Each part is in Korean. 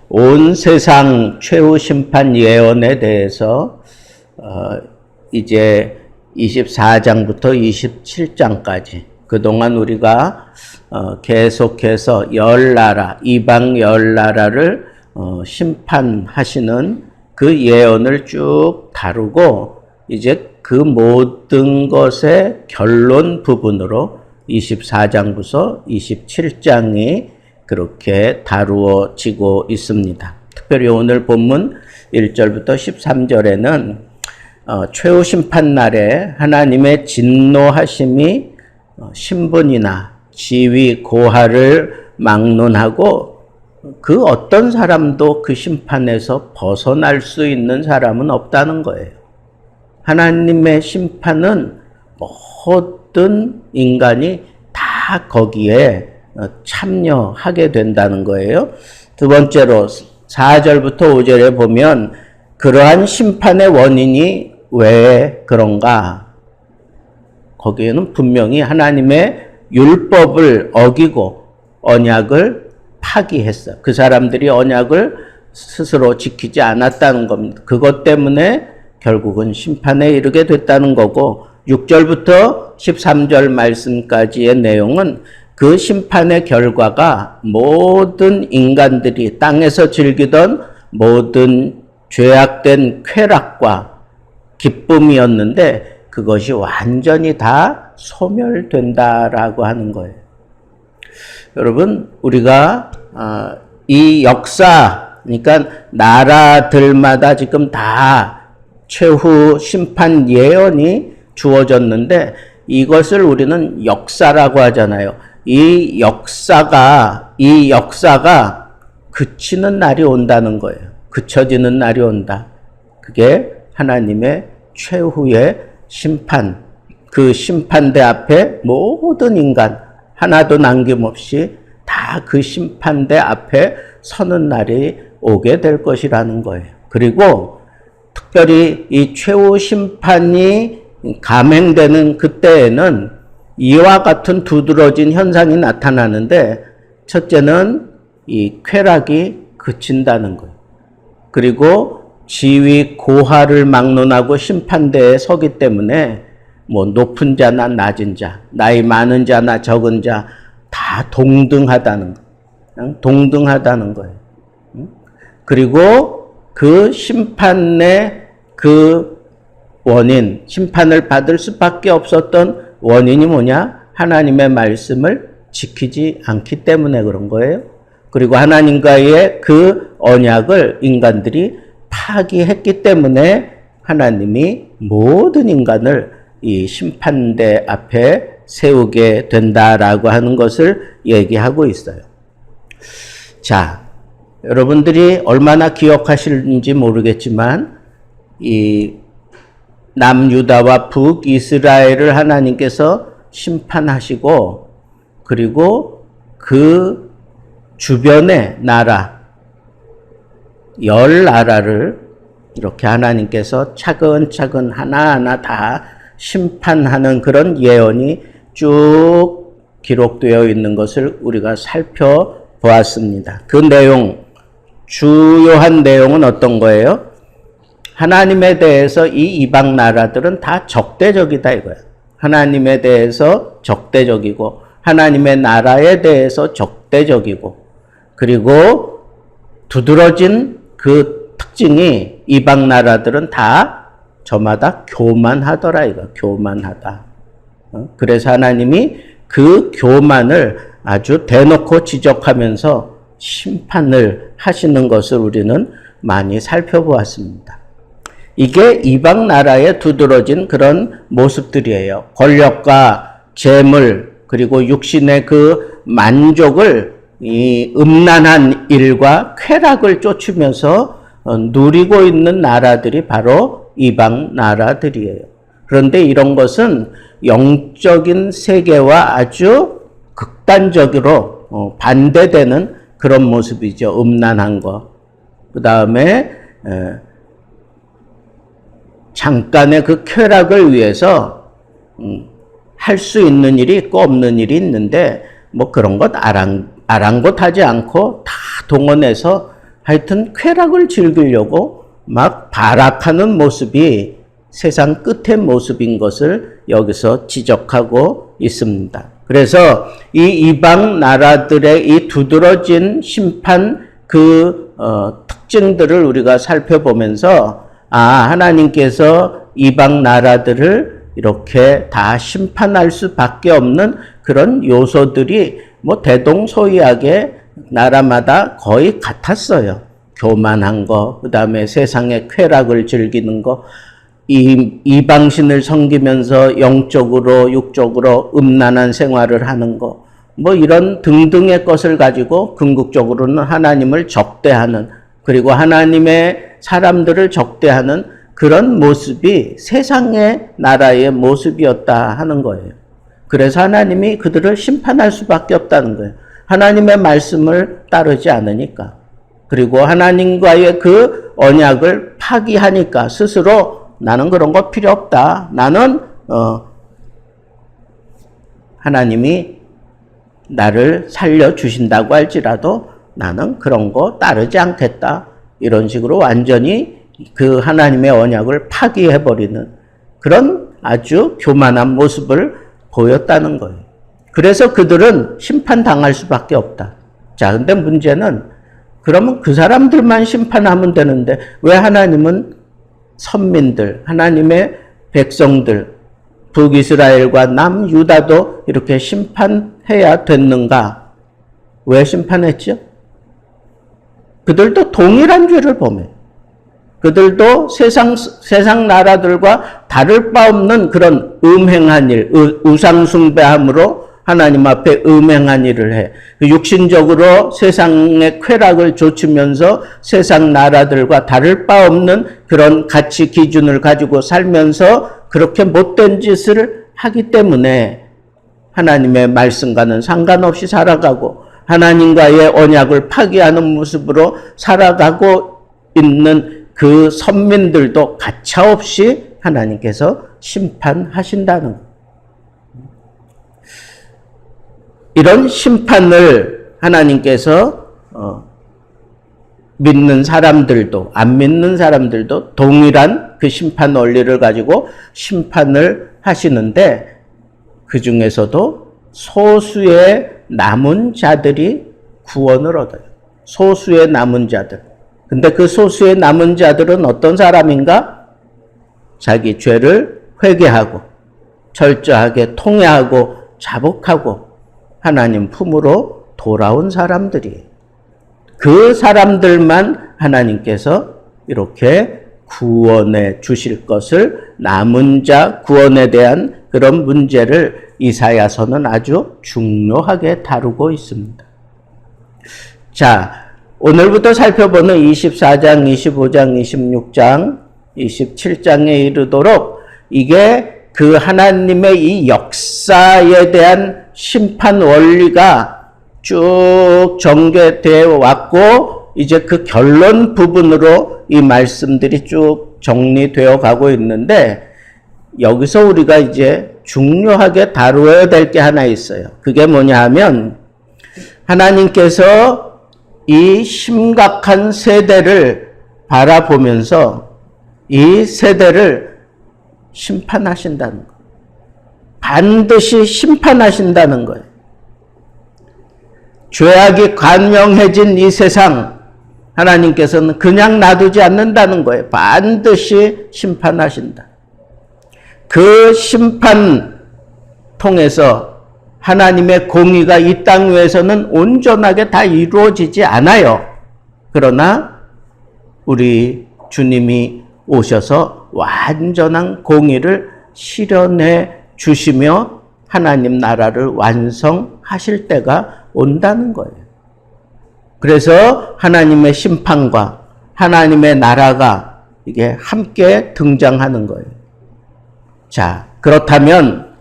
온 세상 최후 심판 예언에 대해서 이제 24장부터 27장까지 그동안 우리가 계속해서 열 나라, 이방 열 나라를 심판하시는 그 예언을 쭉 다루고 이제 그 모든 것의 결론 부분으로 24장부터 27장이 그렇게 다루어지고 있습니다. 특별히 오늘 본문 1절부터 13절에는 최후 심판 날에 하나님의 진노하심이 신분이나 지위, 고하를 막론하고 그 어떤 사람도 그 심판에서 벗어날 수 있는 사람은 없다는 거예요. 하나님의 심판은 모든 인간이 다 거기에 참여하게 된다는 거예요. 두 번째로 4절부터 5절에 보면 그러한 심판의 원인이 왜 그런가? 거기에는 분명히 하나님의 율법을 어기고 언약을 파기했어. 그 사람들이 언약을 스스로 지키지 않았다는 겁니다. 그것 때문에 결국은 심판에 이르게 됐다는 거고 6절부터 13절 말씀까지의 내용은 그 심판의 결과가 모든 인간들이 땅에서 즐기던 모든 죄악된 쾌락과 기쁨이었는데 그것이 완전히 다 소멸된다라고 하는 거예요. 여러분, 우리가 이 역사, 그러니까 나라들마다 지금 다 최후 심판 예언이 주어졌는데 이것을 우리는 역사라고 하잖아요. 이 역사가 그치는 날이 온다는 거예요. 그쳐지는 날이 온다. 그게 하나님의 최후의 심판. 그 심판대 앞에 모든 인간 하나도 남김없이 다 그 심판대 앞에 서는 날이 오게 될 것이라는 거예요. 그리고 특별히 이 최후 심판이 감행되는 그때에는 이와 같은 두드러진 현상이 나타나는데 첫째는 이 쾌락이 그친다는 거예요. 그리고 지위 고하를 막론하고 심판대에 서기 때문에 뭐 높은 자나 낮은 자, 나이 많은 자나 적은 자 다 동등하다는 거예요. 동등하다는 거예요. 그리고 그 심판의 그 원인, 심판을 받을 수밖에 없었던 원인이 뭐냐? 하나님의 말씀을 지키지 않기 때문에 그런 거예요. 그리고 하나님과의 그 언약을 인간들이 파기했기 때문에 하나님이 모든 인간을 이 심판대 앞에 세우게 된다라고 하는 것을 얘기하고 있어요. 자, 여러분들이 얼마나 기억하실지 모르겠지만 이 남유다와 북이스라엘을 하나님께서 심판하시고 그리고 그 주변의 나라, 열 나라를 이렇게 하나님께서 차근차근 하나하나 다 심판하는 그런 예언이 쭉 기록되어 있는 것을 우리가 살펴보았습니다. 그 내용, 주요한 내용은 어떤 거예요? 하나님에 대해서 이 이방 나라들은 다 적대적이다 이거야. 하나님에 대해서 적대적이고 하나님의 나라에 대해서 적대적이고 그리고 두드러진 그 특징이 이방 나라들은 다 저마다 교만하더라 이거. 교만하다. 그래서 하나님이 그 교만을 아주 대놓고 지적하면서 심판을 하시는 것을 우리는 많이 살펴보았습니다. 이게 이방 나라에 두드러진 그런 모습들이에요. 권력과 재물 그리고 육신의 그 만족을 이 음란한 일과 쾌락을 쫓으면서 누리고 있는 나라들이 바로 이방 나라들이에요. 그런데 이런 것은 영적인 세계와 아주 극단적으로 반대되는 그런 모습이죠. 음란한 거. 그 다음에 잠깐의 그 쾌락을 위해서 할 수 있는 일이 있고 없는 일이 있는데 뭐 그런 것 아랑곳하지 않고 다 동원해서 하여튼 쾌락을 즐기려고 막 발악하는 모습이 세상 끝의 모습인 것을 여기서 지적하고 있습니다. 그래서 이 이방 나라들의 이 두드러진 심판 특징들을 우리가 살펴보면서 하나님께서 이방 나라들을 이렇게 다 심판할 수밖에 없는 그런 요소들이 대동소이하게 나라마다 거의 같았어요. 교만한 거, 그 다음에 세상의 쾌락을 즐기는 거, 이방신을 섬기면서 영적으로 육적으로 음란한 생활을 하는 거, 이런 등등의 것을 가지고 궁극적으로는 하나님을 적대하는, 그리고 하나님의 사람들을 적대하는 그런 모습이 세상의 나라의 모습이었다 하는 거예요. 그래서 하나님이 그들을 심판할 수밖에 없다는 거예요. 하나님의 말씀을 따르지 않으니까. 그리고 하나님과의 그 언약을 파기하니까 스스로 나는 그런 거 필요 없다. 나는 하나님이 나를 살려주신다고 할지라도 나는 그런 거 따르지 않겠다. 이런 식으로 완전히 그 하나님의 언약을 파기해버리는 그런 아주 교만한 모습을 보였다는 거예요. 그래서 그들은 심판당할 수밖에 없다. 자, 근데 문제는 그러면 그 사람들만 심판하면 되는데 왜 하나님은 선민들, 하나님의 백성들, 북이스라엘과 남유다도 이렇게 심판해야 됐는가? 왜 심판했죠? 그들도 동일한 죄를 범해요. 그들도 세상 나라들과 다를 바 없는 그런 음행한 일, 우상숭배함으로 하나님 앞에 음행한 일을 해. 육신적으로 세상의 쾌락을 좇으면서 세상 나라들과 다를 바 없는 그런 가치 기준을 가지고 살면서 그렇게 못된 짓을 하기 때문에 하나님의 말씀과는 상관없이 살아가고 하나님과의 언약을 파기하는 모습으로 살아가고 있는 그 선민들도 가차없이 하나님께서 심판하신다는 것. 이런 심판을 하나님께서 믿는 사람들도 안 믿는 사람들도 동일한 그 심판 원리를 가지고 심판을 하시는데 그 중에서도 소수의 남은 자들이 구원을 얻어요. 소수의 남은 자들. 근데 그 소수의 남은 자들은 어떤 사람인가? 자기 죄를 회개하고 철저하게 통회하고 자복하고 하나님 품으로 돌아온 사람들이에요. 그 사람들만 하나님께서 이렇게 구원해 주실 것을 남은 자 구원에 대한 그런 문제를 이사야서는 아주 중요하게 다루고 있습니다. 자, 오늘부터 살펴보는 24장, 25장, 26장, 27장에 이르도록 이게 그 하나님의 이 역사에 대한 심판 원리가 쭉 전개되어 왔고 이제 그 결론 부분으로 이 말씀들이 쭉 정리되어 가고 있는데 여기서 우리가 이제 중요하게 다루어야 될 게 하나 있어요. 그게 뭐냐 하면 하나님께서 이 심각한 세대를 바라보면서 이 세대를 심판하신다는 거예요. 반드시 심판하신다는 거예요. 죄악이 관영해진 이 세상 하나님께서는 그냥 놔두지 않는다는 거예요. 반드시 심판하신다. 그 심판 통해서 하나님의 공의가 이 땅 위에서는 온전하게 다 이루어지지 않아요. 그러나 우리 주님이 오셔서 완전한 공의를 실현해 주시며 하나님 나라를 완성하실 때가 온다는 거예요. 그래서 하나님의 심판과 하나님의 나라가 이게 함께 등장하는 거예요. 자, 그렇다면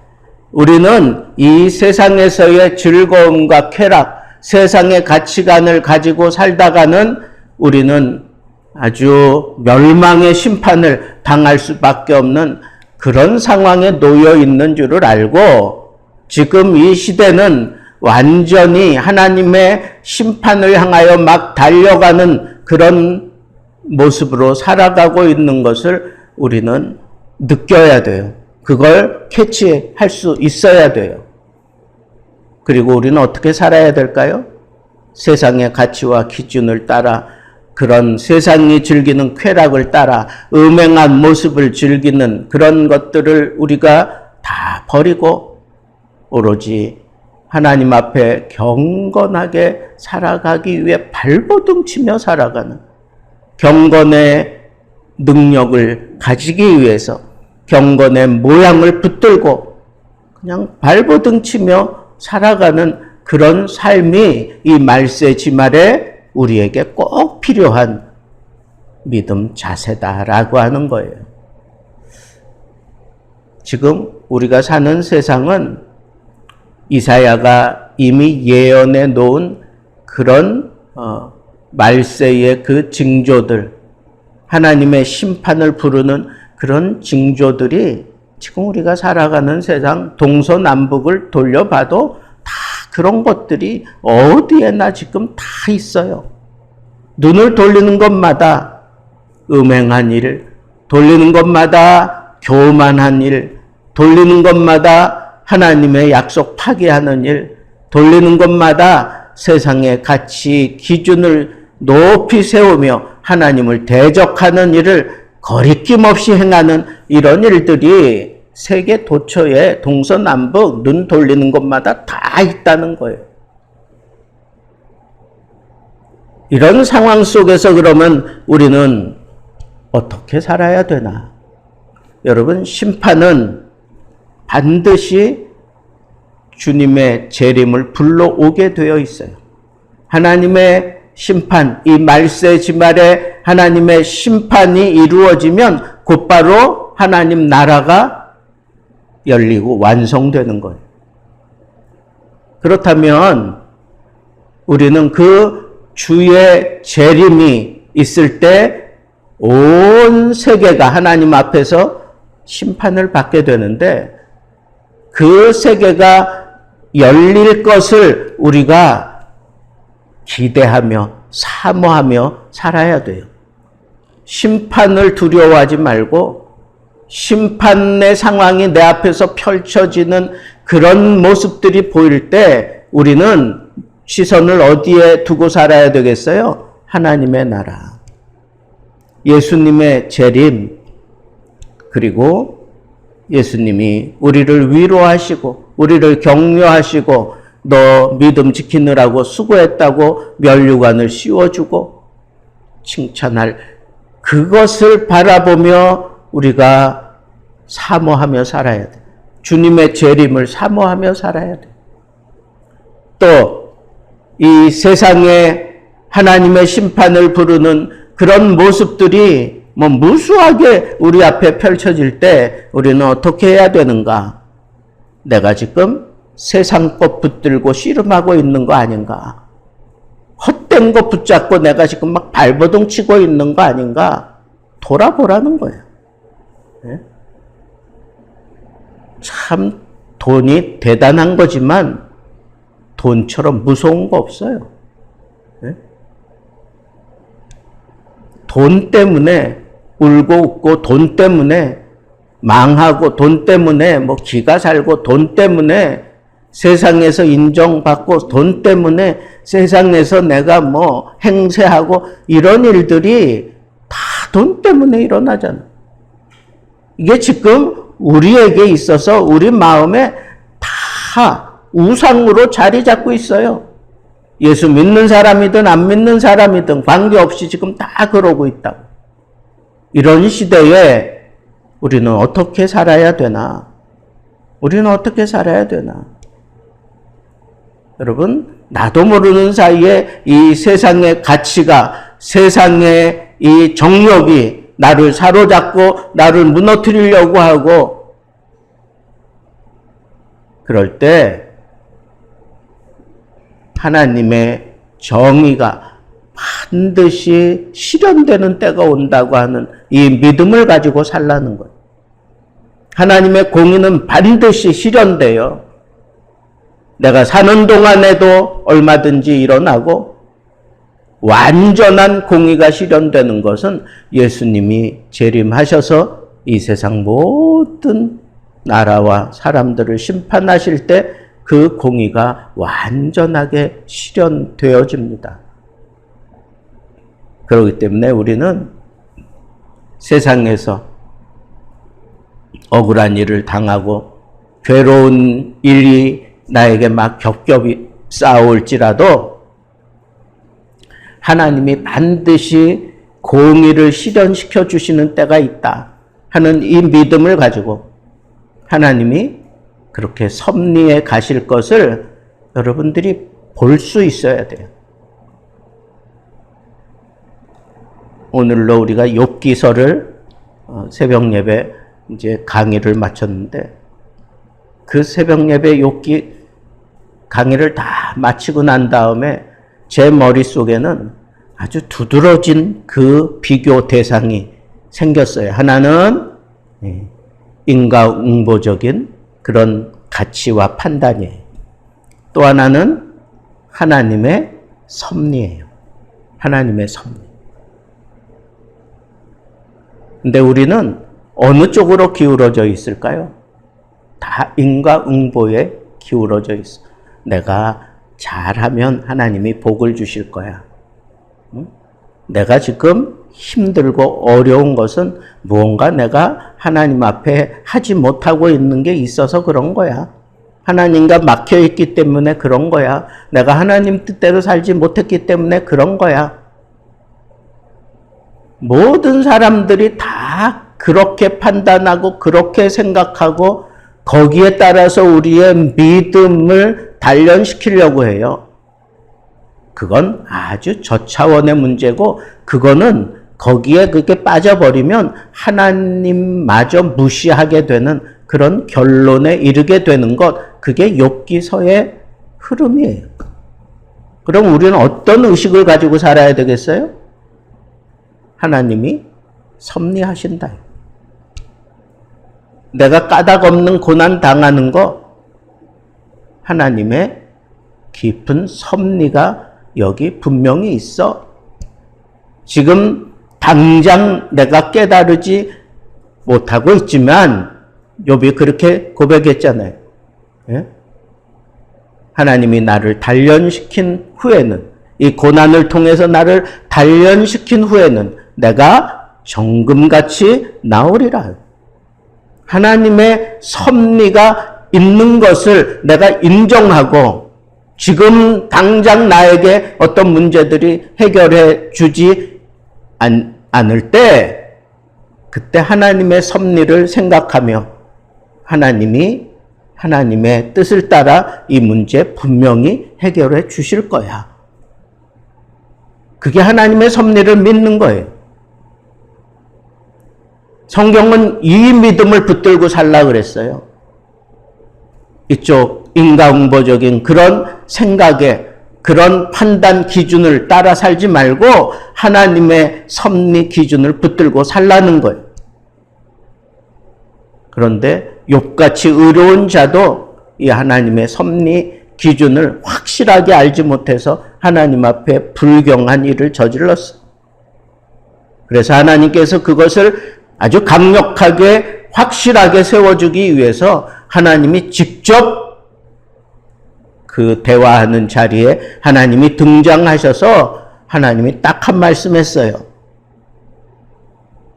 우리는 이 세상에서의 즐거움과 쾌락, 세상의 가치관을 가지고 살다가는 우리는 아주 멸망의 심판을 당할 수밖에 없는 그런 상황에 놓여 있는 줄을 알고 지금 이 시대는 완전히 하나님의 심판을 향하여 막 달려가는 그런 모습으로 살아가고 있는 것을 우리는 느껴야 돼요. 그걸 캐치할 수 있어야 돼요. 그리고 우리는 어떻게 살아야 될까요? 세상의 가치와 기준을 따라, 그런 세상이 즐기는 쾌락을 따라 음행한 모습을 즐기는 그런 것들을 우리가 다 버리고 오로지 하나님 앞에 경건하게 살아가기 위해 발버둥 치며 살아가는, 경건의 능력을 가지기 위해서 경건의 모양을 붙들고 그냥 발버둥 치며 살아가는 그런 삶이 이 말세 지말에 우리에게 꼭 필요한 믿음 자세다라고 하는 거예요. 지금 우리가 사는 세상은 이사야가 이미 예언해 놓은 그런 말세의 그 징조들, 하나님의 심판을 부르는 그런 징조들이 지금 우리가 살아가는 세상 동서남북을 돌려봐도 다 그런 것들이 어디에나 지금 다 있어요. 눈을 돌리는 것마다 음행한 일, 돌리는 것마다 교만한 일, 돌리는 것마다 하나님의 약속 파기하는 일, 돌리는 것마다 세상의 가치 기준을 높이 세우며 하나님을 대적하는 일을 거리낌 없이 행하는 이런 일들이 세계 도처에 동서남북 눈 돌리는 곳마다 다 있다는 거예요. 이런 상황 속에서 그러면 우리는 어떻게 살아야 되나? 여러분, 심판은 반드시 주님의 재림을 불러오게 되어 있어요. 하나님의 심판, 이 말세 지말에 하나님의 심판이 이루어지면 곧바로 하나님 나라가 열리고 완성되는 거예요. 그렇다면 우리는 그 주의 재림이 있을 때 온 세계가 하나님 앞에서 심판을 받게 되는데, 그 세계가 열릴 것을 우리가 기대하며 사모하며 살아야 돼요. 심판을 두려워하지 말고 심판의 상황이 내 앞에서 펼쳐지는 그런 모습들이 보일 때 우리는 시선을 어디에 두고 살아야 되겠어요? 하나님의 나라, 예수님의 재림, 그리고 예수님이 우리를 위로하시고 우리를 격려하시고 너 믿음 지키느라고 수고했다고 면류관을 씌워주고 칭찬할 그것을 바라보며 우리가 사모하며 살아야 돼. 주님의 재림을 사모하며 살아야 돼. 또 이 세상에 하나님의 심판을 부르는 그런 모습들이 무수하게 우리 앞에 펼쳐질 때 우리는 어떻게 해야 되는가? 내가 지금 세상 것 붙들고 씨름하고 있는 거 아닌가? 헛된 거 붙잡고 내가 지금 막 발버둥 치고 있는 거 아닌가? 돌아보라는 거예요. 네? 참 돈이 대단한 거지만 돈처럼 무서운 거 없어요. 네? 돈 때문에 울고 웃고, 돈 때문에 망하고, 돈 때문에 기가 살고, 돈 때문에 세상에서 인정받고, 돈 때문에 세상에서 내가 행세하고, 이런 일들이 다 돈 때문에 일어나잖아. 이게 지금 우리에게 있어서 우리 마음에 다 우상으로 자리 잡고 있어요. 예수 믿는 사람이든 안 믿는 사람이든 관계없이 지금 다 그러고 있다고. 이런 시대에 우리는 어떻게 살아야 되나? 우리는 어떻게 살아야 되나? 여러분, 나도 모르는 사이에 이 세상의 가치가, 세상의 이 정욕이 나를 사로잡고 나를 무너뜨리려고 하고, 그럴 때 하나님의 정의가 반드시 실현되는 때가 온다고 하는 이 믿음을 가지고 살라는 거예요. 하나님의 공의는 반드시 실현돼요. 내가 사는 동안에도 얼마든지 일어나고, 완전한 공의가 실현되는 것은 예수님이 재림하셔서 이 세상 모든 나라와 사람들을 심판하실 때 그 공의가 완전하게 실현되어집니다. 그렇기 때문에 우리는 세상에서 억울한 일을 당하고 괴로운 일이 나에게 막 겹겹이 쌓아올지라도 하나님이 반드시 공의를 실현시켜 주시는 때가 있다 하는 이 믿음을 가지고 하나님이 그렇게 섭리에 가실 것을 여러분들이 볼 수 있어야 돼요. 오늘로 우리가 욥기서를 새벽 예배 이제 강의를 마쳤는데 그 새벽 예배 욥기 강의를 다 마치고 난 다음에 제 머릿속에는 아주 두드러진 그 비교 대상이 생겼어요. 하나는 인과응보적인 그런 가치와 판단이에요. 또 하나는 하나님의 섭리예요. 하나님의 섭리. 근데 우리는 어느 쪽으로 기울어져 있을까요? 다 인과응보에 기울어져 있어. 내가 잘하면 하나님이 복을 주실 거야. 내가 지금 힘들고 어려운 것은 무언가 내가 하나님 앞에 하지 못하고 있는 게 있어서 그런 거야. 하나님과 막혀 있기 때문에 그런 거야. 내가 하나님 뜻대로 살지 못했기 때문에 그런 거야. 모든 사람들이 다 그렇게 판단하고 그렇게 생각하고 거기에 따라서 우리의 믿음을 단련시키려고 해요. 그건 아주 저차원의 문제고 그거는 거기에 그렇게 빠져버리면 하나님마저 무시하게 되는 그런 결론에 이르게 되는 것, 그게 욥기서의 흐름이에요. 그럼 우리는 어떤 의식을 가지고 살아야 되겠어요? 하나님이 섭리하신다. 내가 까닭 없는 고난 당하는 거 하나님의 깊은 섭리가 여기 분명히 있어. 지금 당장 내가 깨달으지 못하고 있지만 욥이 그렇게 고백했잖아요. 예? 하나님이 나를 단련시킨 후에는, 이 고난을 통해서 나를 단련시킨 후에는 내가 정금같이 나오리라. 하나님의 섭리가 있는 것을 내가 인정하고 지금 당장 나에게 어떤 문제들이 해결해 주지 않을 때 그때 하나님의 섭리를 생각하며 하나님이 하나님의 뜻을 따라 이 문제 분명히 해결해 주실 거야. 그게 하나님의 섭리를 믿는 거예요. 성경은 이 믿음을 붙들고 살라 그랬어요. 이쪽 인과응보적인 그런 생각에 그런 판단 기준을 따라 살지 말고 하나님의 섭리 기준을 붙들고 살라는 거예요. 그런데 욥같이 의로운 자도 이 하나님의 섭리 기준을 확실하게 알지 못해서 하나님 앞에 불경한 일을 저질렀어요. 그래서 하나님께서 그것을 아주 강력하게 확실하게 세워주기 위해서 하나님이 직접 그 대화하는 자리에 하나님이 등장하셔서 하나님이 딱 한 말씀 했어요.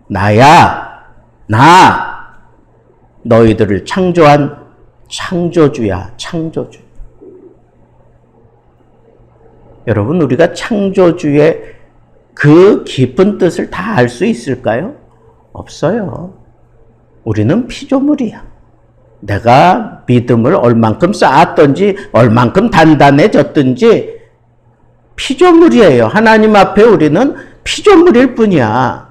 나야, 나 너희들을 창조한 창조주야, 창조주. 여러분, 우리가 창조주의 그 깊은 뜻을 다 알 수 있을까요? 없어요. 우리는 피조물이야. 내가 믿음을 얼만큼 쌓았든지 얼만큼 단단해졌든지 피조물이에요. 하나님 앞에 우리는 피조물일 뿐이야.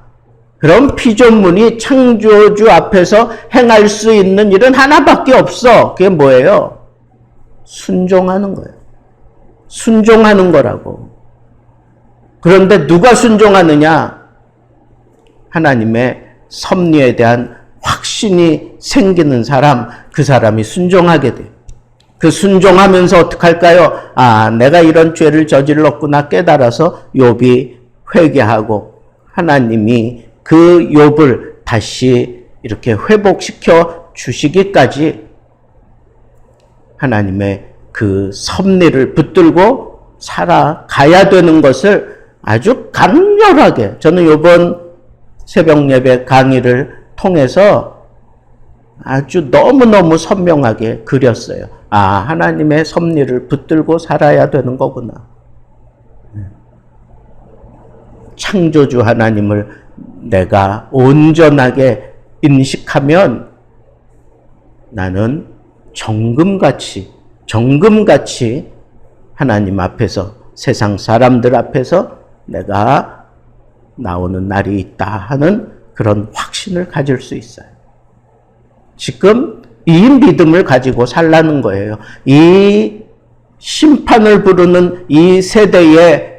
그럼 피조물이 창조주 앞에서 행할 수 있는 일은 하나밖에 없어. 그게 뭐예요? 순종하는 거예요. 순종하는 거라고. 그런데 누가 순종하느냐? 하나님의 섭리에 대한 확신이 생기는 사람, 그 사람이 순종하게 돼요. 그 순종하면서 어떡할까요? 아, 내가 이런 죄를 저질렀구나 깨달아서 욥이 회개하고 하나님이 그 욥을 다시 이렇게 회복시켜 주시기까지 하나님의 그 섭리를 붙들고 살아가야 되는 것을 아주 강렬하게 저는 이번 새벽 예배 강의를 통해서 아주 너무너무 선명하게 그렸어요. 아, 하나님의 섭리를 붙들고 살아야 되는 거구나. 창조주 하나님을 내가 온전하게 인식하면 나는 정금같이 하나님 앞에서 세상 사람들 앞에서 내가 나오는 날이 있다 하는 그런 확신을 가질 수 있어요. 지금 이 믿음을 가지고 살라는 거예요. 이 심판을 부르는 이 세대에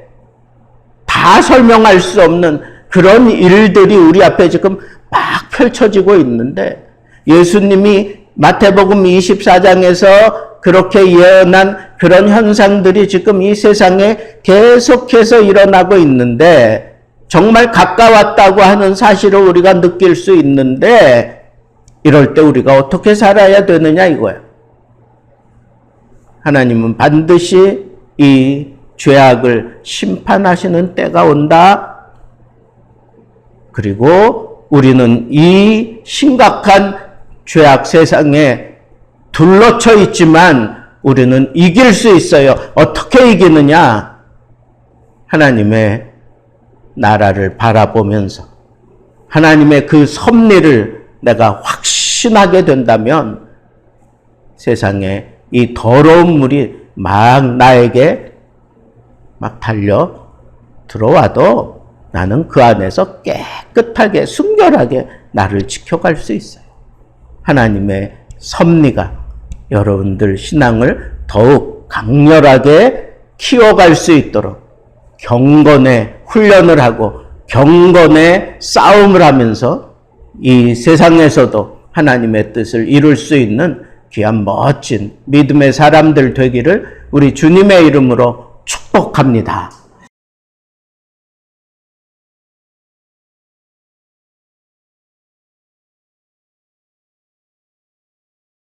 다 설명할 수 없는 그런 일들이 우리 앞에 지금 막 펼쳐지고 있는데 예수님이 마태복음 24장에서 그렇게 예언한 그런 현상들이 지금 이 세상에 계속해서 일어나고 있는데 정말 가까웠다고 하는 사실을 우리가 느낄 수 있는데 이럴 때 우리가 어떻게 살아야 되느냐 이거예요. 하나님은 반드시 이 죄악을 심판하시는 때가 온다. 그리고 우리는 이 심각한 죄악 세상에 둘러쳐 있지만 우리는 이길 수 있어요. 어떻게 이기느냐? 하나님의 나라를 바라보면서 하나님의 그 섭리를 내가 확신하게 된다면 세상에 이 더러운 물이 막 나에게 막 달려 들어와도 나는 그 안에서 깨끗하게 순결하게 나를 지켜갈 수 있어요. 하나님의 섭리가 여러분들 신앙을 더욱 강렬하게 키워갈 수 있도록 경건의 훈련을 하고 경건의 싸움을 하면서 이 세상에서도 하나님의 뜻을 이룰 수 있는 귀한 멋진 믿음의 사람들 되기를 우리 주님의 이름으로 축복합니다.